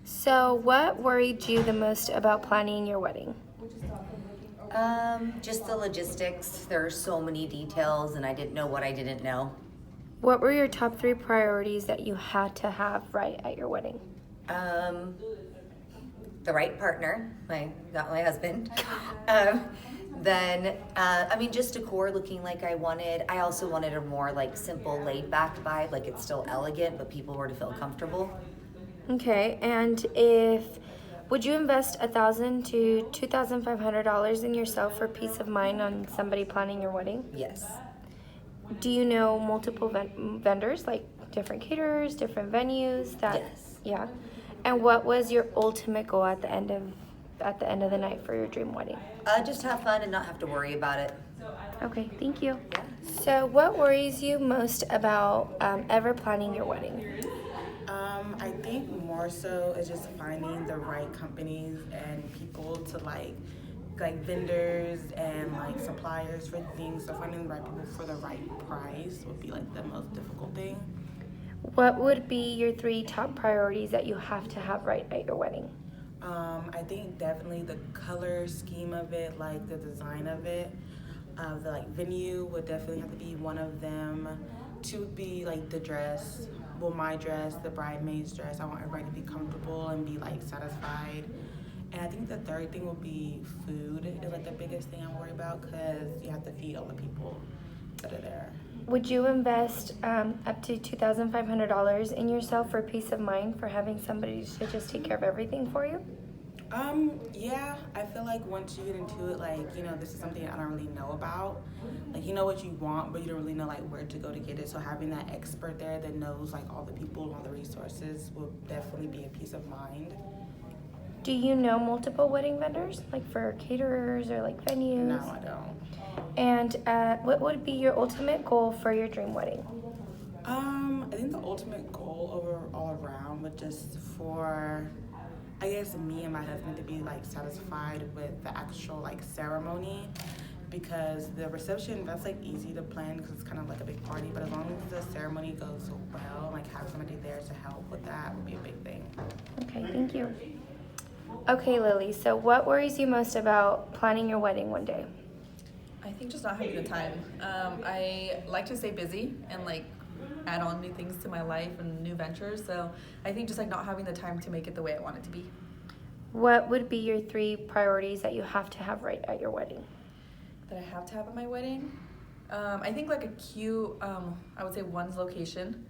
So, what worried you the most about planning your wedding? Just the logistics. There are so many details, and I didn't know what I didn't know. What were your top 3 priorities that you had to have right at your wedding? Um, the right partner, not my husband. Um, just decor looking like I wanted. I also wanted a more like simple, laid-back vibe. Like it's still elegant, but people were to feel comfortable. Okay, and would you invest $1,000 to $2,500 in yourself for peace of mind on somebody planning your wedding? Yes. Do you know multiple vendors, like different caterers, different venues? Yes. Yeah. And what was your ultimate goal at the end of the night for your dream wedding? Just have fun and not have to worry about it. Okay, thank you. Yeah. So, what worries you most about ever planning your wedding? I think more so is just finding the right companies and people to like vendors and like suppliers for things. So finding the right people for the right price would be like the most difficult thing. What would be your 3 top priorities that you have to have right at your wedding? I think definitely the color scheme of it, like the design of it. The like venue would definitely have to be one of them. 2 would be like the dress. Well, my dress, the bridesmaid's dress. I want everybody to be comfortable and be like satisfied. And I think the 3rd thing would be food. Is like the biggest thing I worry about because you have to feed all the people that are there. Would you invest up to $2,500 in yourself for peace of mind for having somebody to just take care of everything for you? Yeah, I feel like once you get into it, like, this is something I don't really know about. Like, you know what you want, but you don't really know, like, where to go to get it. So having that expert there that knows, like, all the people and all the resources will definitely be a peace of mind. Do you know multiple wedding vendors, like for caterers or like venues? No, I don't. And what would be your ultimate goal for your dream wedding? I think the ultimate goal all around would just for, I guess, me and my husband to be like satisfied with the actual like ceremony, because the reception, that's like easy to plan because it's kind of like a big party, but as long as the ceremony goes well, like have somebody there to help with that would be a big thing. Okay, thank you. Okay, Lily, so what worries you most about planning your wedding one day? I think just not having the time. I like to stay busy and like add on new things to my life and new ventures. So I think just like not having the time to make it the way I want it to be. What would be your 3 priorities that you have to have right at your wedding? That I have to have at my wedding. I think like a cute, I would say one's location,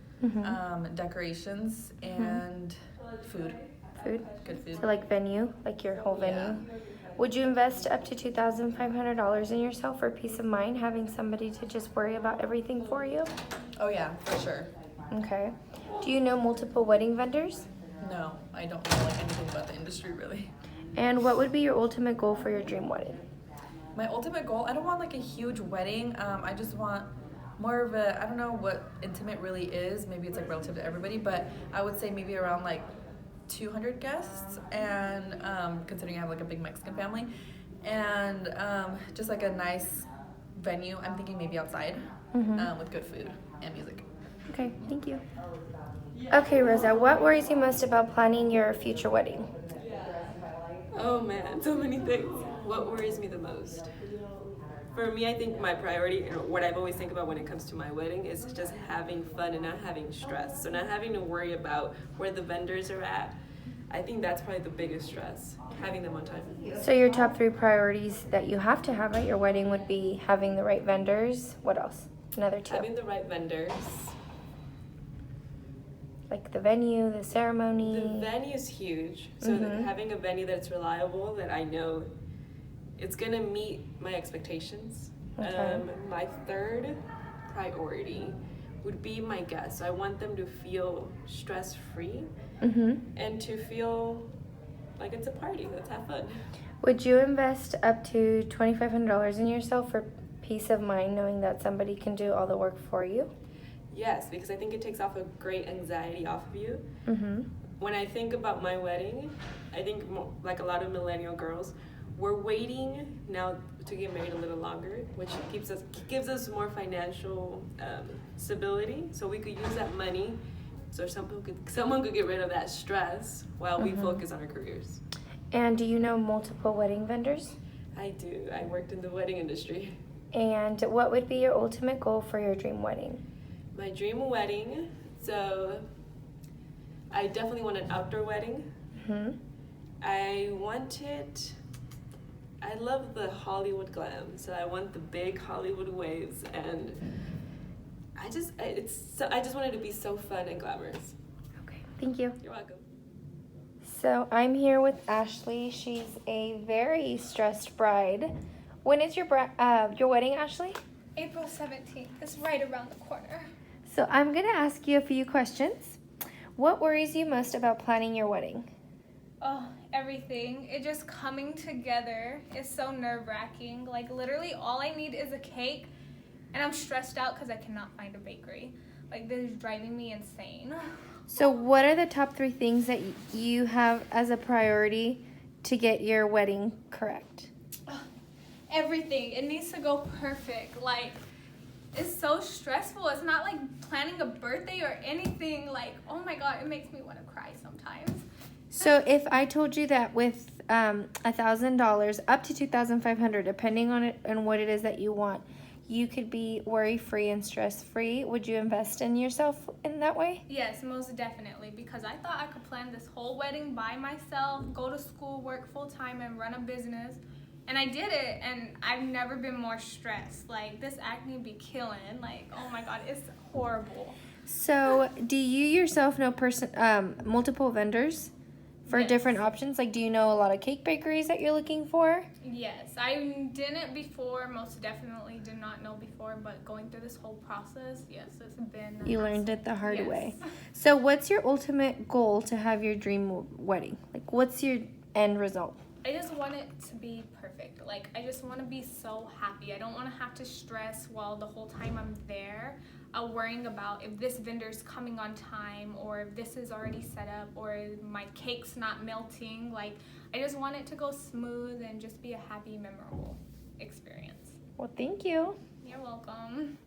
decorations, and food. Food? Good food. So like venue, like your whole venue? Yeah. Would you invest up to $2,500 in yourself for peace of mind, having somebody to just worry about everything for you? Oh yeah, for sure. Okay. Do you know multiple wedding vendors? No, I don't know like anything about the industry really. And what would be your ultimate goal for your dream wedding? My ultimate goal, I don't want like a huge wedding. I just want more of a, I don't know what intimate really is. Maybe it's like relative to everybody, but I would say maybe around like 200 guests, and considering I have like a big Mexican family, and just like a nice venue. I'm thinking maybe outside with good food and music. Okay, thank you. Okay, Rosa, what worries you most about planning your future wedding? Oh man, so many things. What worries me the most? For me, I think my priority, what I've always think about when it comes to my wedding, is just having fun and not having stress. So not having to worry about where the vendors are at. I think that's probably the biggest stress, having them on time. So your top 3 priorities that you have to have at your wedding would be having the right vendors. What else? Another 2. Having the right vendors. Like the venue, the ceremony. The venue's huge. So that having a venue that's reliable, that I know it's going to meet my expectations. Okay. My 3rd priority would be my guests. So I want them to feel stress-free and to feel like it's a party. Let's have fun. Would you invest up to $2,500 in yourself for peace of mind, knowing that somebody can do all the work for you? Yes, because I think it takes off a great anxiety off of you. When I think about my wedding, I think like a lot of millennial girls, we're waiting now to get married a little longer, which gives us more financial stability, so we could use that money so someone could get rid of that stress while we focus on our careers. And do you know multiple wedding vendors? I do. I worked in the wedding industry. And what would be your ultimate goal for your dream wedding? My dream wedding, so I definitely want an outdoor wedding. I love the Hollywood glam, so I want the big Hollywood waves, and I just want it to be so fun and glamorous. Okay, thank you. You're welcome. So I'm here with Ashley. She's a very stressed bride. When is your wedding, Ashley? April 17th. It's right around the corner. So I'm gonna ask you a few questions. What worries you most about planning your wedding? Oh, everything. It just coming together is so nerve-wracking. Like, literally, all I need is a cake, and I'm stressed out because I cannot find a bakery. Like, this is driving me insane. So what are the top 3 things that you have as a priority to get your wedding correct? Everything. It needs to go perfect. Like, it's so stressful. It's not like planning a birthday or anything. Like, oh my God, it makes me want to cry sometimes. So if I told you that with $1,000 up to $2,500, depending on it and what it is that you want, you could be worry-free and stress-free, would you invest in yourself in that way? Yes, most definitely, because I thought I could plan this whole wedding by myself, go to school, work full-time, and run a business. And I did it, and I've never been more stressed. Like, this acne be killing. Like, oh my God, it's horrible. So do you yourself know multiple vendors for Yes. different options? Like, do you know a lot of cake bakeries that you're looking for? Yes, I didn't before, most definitely did not know before, but going through this whole process, yes, it's been a You hassle. learned it the hard Yes. way. So what's your ultimate goal to have your dream wedding? Like, what's your end result? I just want it to be perfect. Like, I just want to be so happy. I don't want to have to stress while the whole time I'm there, worrying about if this vendor's coming on time or if this is already set up or if my cake's not melting. Like, I just want it to go smooth and just be a happy, memorable experience. Well, thank you. You're welcome.